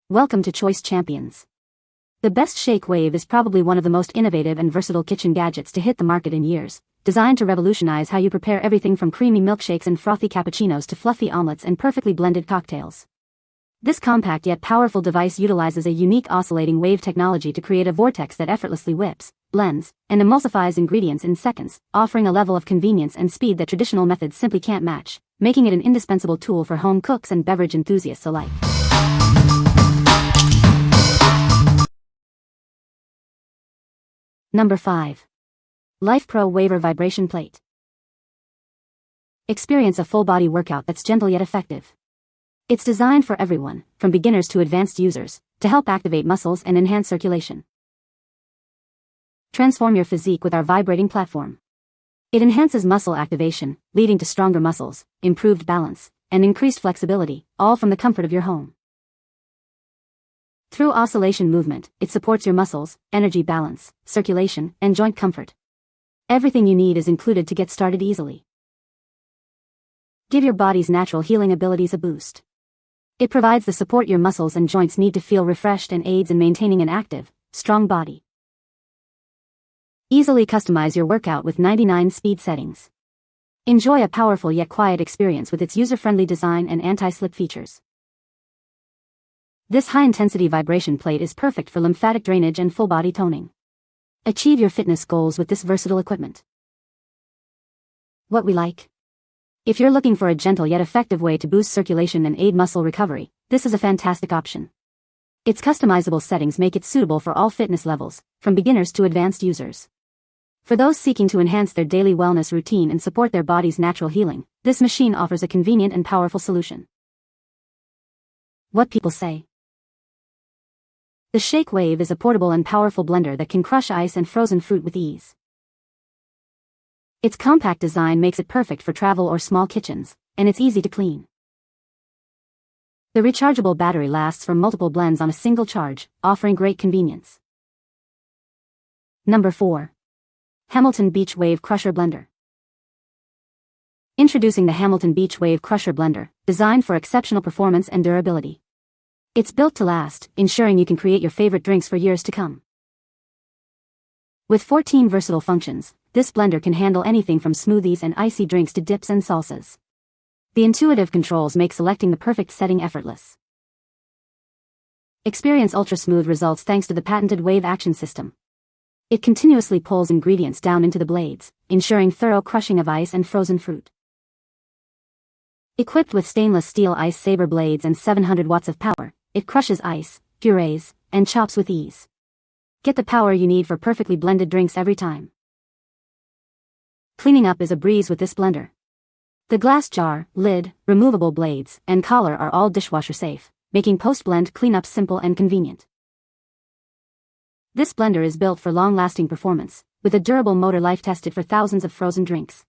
Welcome to Choice Champions. The best Shakewave is probably one of the most innovative and versatile kitchen gadgets to hit the market in years, designed to revolutionize how you prepare everything from creamy milkshakes and frothy cappuccinos to fluffy omelets and perfectly blended cocktails. This compact yet powerful device utilizes a unique oscillating wave technology to create a vortex that effortlessly whips, blends, and emulsifies ingredients in seconds, offering a level of convenience and speed that traditional methods simply can't match, making it an indispensable tool for home cooks and beverage enthusiasts alike. Number 5. Lifepro Waver Vibration Plate. Experience a full-body workout that's gentle yet effective. It's designed for everyone, from beginners to advanced users, to help activate muscles and enhance circulation. Transform your physique with our vibrating platform. It enhances muscle activation, leading to stronger muscles, improved balance, and increased flexibility, all from the comfort of your home. Through oscillation movement, it supports your muscles, energy balance, circulation, and joint comfort. Everything you need is included to get started easily. Give your body's natural healing abilities a boost. It provides the support your muscles and joints need to feel refreshed and aids in maintaining an active, strong body. Easily customize your workout with 99 speed settings. Enjoy a powerful yet quiet experience with its user-friendly design and anti-slip features. This high-intensity vibration plate is perfect for lymphatic drainage and full-body toning. Achieve your fitness goals with this versatile equipment. What we like. If you're looking for a gentle yet effective way to boost circulation and aid muscle recovery, this is a fantastic option. Its customizable settings make it suitable for all fitness levels, from beginners to advanced users. For those seeking to enhance their daily wellness routine and support their body's natural healing, this machine offers a convenient and powerful solution. What people say. The Shakewave is a portable and powerful blender that can crush ice and frozen fruit with ease. Its compact design makes it perfect for travel or small kitchens, and it's easy to clean. The rechargeable battery lasts for multiple blends on a single charge, offering great convenience. Number 4. Hamilton Beach Wave Crusher Blender. Introducing the Hamilton Beach Wave Crusher Blender, designed for exceptional performance and durability. It's built to last, ensuring you can create your favorite drinks for years to come. With 14 versatile functions, this blender can handle anything from smoothies and icy drinks to dips and salsas. The intuitive controls make selecting the perfect setting effortless. Experience ultra-smooth results thanks to the patented wave action system. It continuously pulls ingredients down into the blades, ensuring thorough crushing of ice and frozen fruit. Equipped with stainless steel ice saber blades and 700 watts of power, it crushes ice, purees, and chops with ease. Get the power you need for perfectly blended drinks every time. Cleaning up is a breeze with this blender. The glass jar, lid, removable blades, and collar are all dishwasher safe, making post-blend cleanup simple and convenient. This blender is built for long-lasting performance, with a durable motor life tested for thousands of frozen drinks.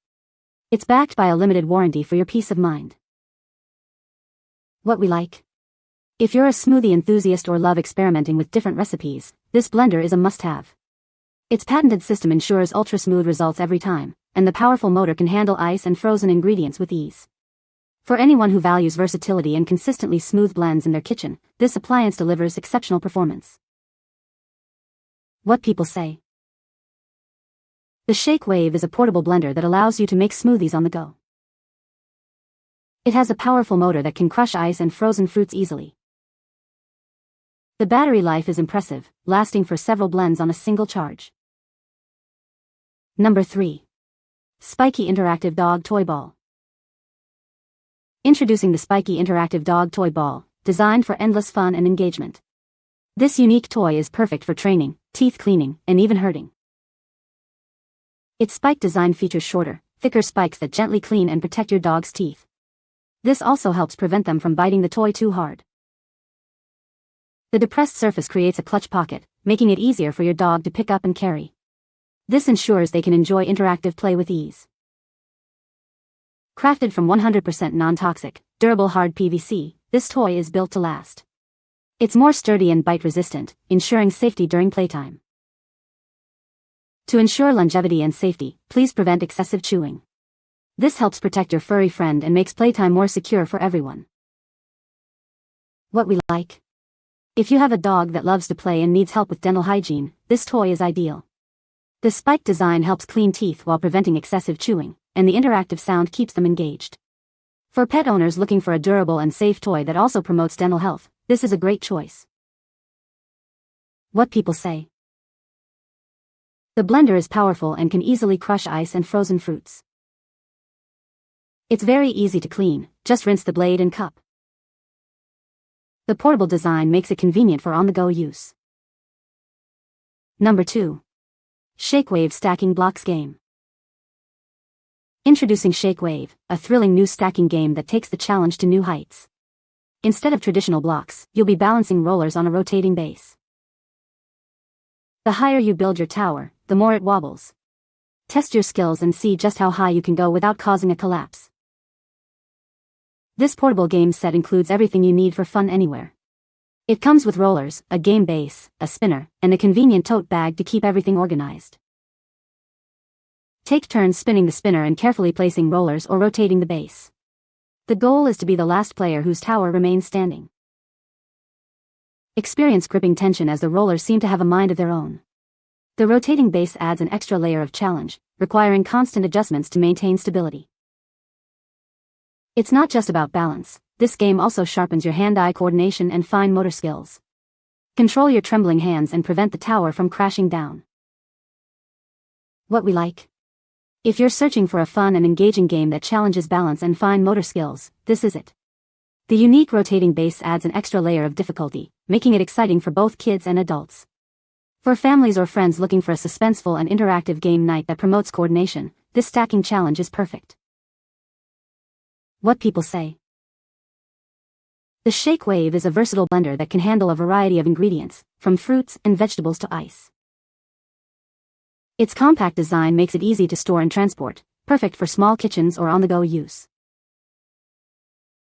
It's backed by a limited warranty for your peace of mind. What we like. If you're a smoothie enthusiast or love experimenting with different recipes, this blender is a must-have. Its patented system ensures ultra-smooth results every time, and the powerful motor can handle ice and frozen ingredients with ease. For anyone who values versatility and consistently smooth blends in their kitchen, this appliance delivers exceptional performance. What people say. The Shakewave is a portable blender that allows you to make smoothies on the go. It has a powerful motor that can crush ice and frozen fruits easily. The battery life is impressive, lasting for several blends on a single charge. Number 3. Spiky Interactive Dog Toy Ball. Introducing the Spiky Interactive Dog Toy Ball, designed for endless fun and engagement. This unique toy is perfect for training, teeth cleaning, and even herding. Its spike design features shorter, thicker spikes that gently clean and protect your dog's teeth. This also helps prevent them from biting the toy too hard. The depressed surface creates a clutch pocket, making it easier for your dog to pick up and carry. This ensures they can enjoy interactive play with ease. Crafted from 100% non-toxic, durable hard PVC, this toy is built to last. It's more sturdy and bite-resistant, ensuring safety during playtime. To ensure longevity and safety, please prevent excessive chewing. This helps protect your furry friend and makes playtime more secure for everyone. What we like. If you have a dog that loves to play and needs help with dental hygiene, this toy is ideal. The Spike design helps clean teeth while preventing excessive chewing, and the interactive sound keeps them engaged. For pet owners looking for a durable and safe toy that also promotes dental health, this is a great choice. What people say. The blender is powerful and can easily crush ice and frozen fruits. It's very easy to clean, just rinse the blade and cup. The portable design makes it convenient for on-the-go use. Number 2. Shakewave Stacking Blocks Game. Introducing Shakewave, a thrilling new stacking game that takes the challenge to new heights. Instead of traditional blocks, you'll be balancing rollers on a rotating base. The higher you build your tower, the more it wobbles. Test your skills and see just how high you can go without causing a collapse. This portable game set includes everything you need for fun anywhere. It comes with rollers, a game base, a spinner, and a convenient tote bag to keep everything organized. Take turns spinning the spinner and carefully placing rollers or rotating the base. The goal is to be the last player whose tower remains standing. Experience gripping tension as the rollers seem to have a mind of their own. The rotating base adds an extra layer of challenge, requiring constant adjustments to maintain stability. It's not just about balance, this game also sharpens your hand-eye coordination and fine motor skills. Control your trembling hands and prevent the tower from crashing down. What we like. If you're searching for a fun and engaging game that challenges balance and fine motor skills, this is it. The unique rotating base adds an extra layer of difficulty, making it exciting for both kids and adults. For families or friends looking for a suspenseful and interactive game night that promotes coordination, this stacking challenge is perfect. What people say. The Shakewave is a versatile blender that can handle a variety of ingredients, from fruits and vegetables to ice. Its compact design makes it easy to store and transport, perfect for small kitchens or on-the-go use.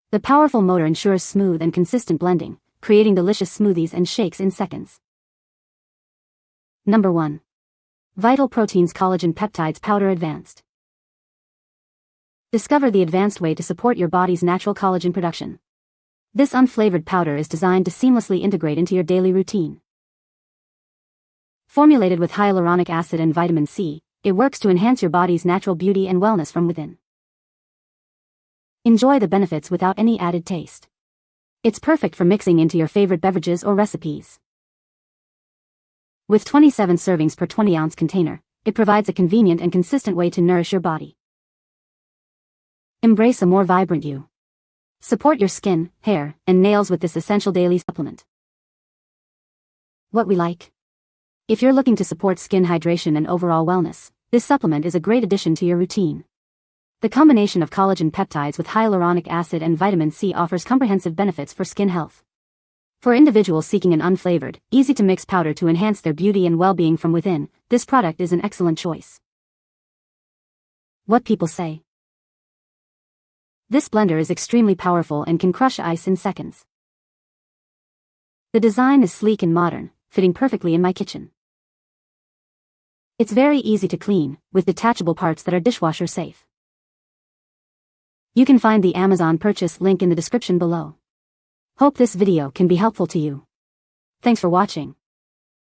The powerful motor ensures smooth and consistent blending, creating delicious smoothies and shakes in seconds. Number 1. Vital Proteins Collagen Peptides Powder Advanced. Discover the advanced way to support your body's natural collagen production. This unflavored powder is designed to seamlessly integrate into your daily routine. Formulated with hyaluronic acid and vitamin C, it works to enhance your body's natural beauty and wellness from within. Enjoy the benefits without any added taste. It's perfect for mixing into your favorite beverages or recipes. With 27 servings per 20-ounce container, it provides a convenient and consistent way to nourish your body. Embrace a more vibrant you. Support your skin, hair, and nails with this essential daily supplement. What we like. If you're looking to support skin hydration and overall wellness, this supplement is a great addition to your routine. The combination of collagen peptides with hyaluronic acid and vitamin C offers comprehensive benefits for skin health. For individuals seeking an unflavored, easy-to-mix powder to enhance their beauty and well-being from within, this product is an excellent choice. What people say. This blender is extremely powerful and can crush ice in seconds. The design is sleek and modern, fitting perfectly in my kitchen. It's very easy to clean, with detachable parts that are dishwasher safe. You can find the Amazon purchase link in the description below. Hope this video can be helpful to you. Thanks for watching.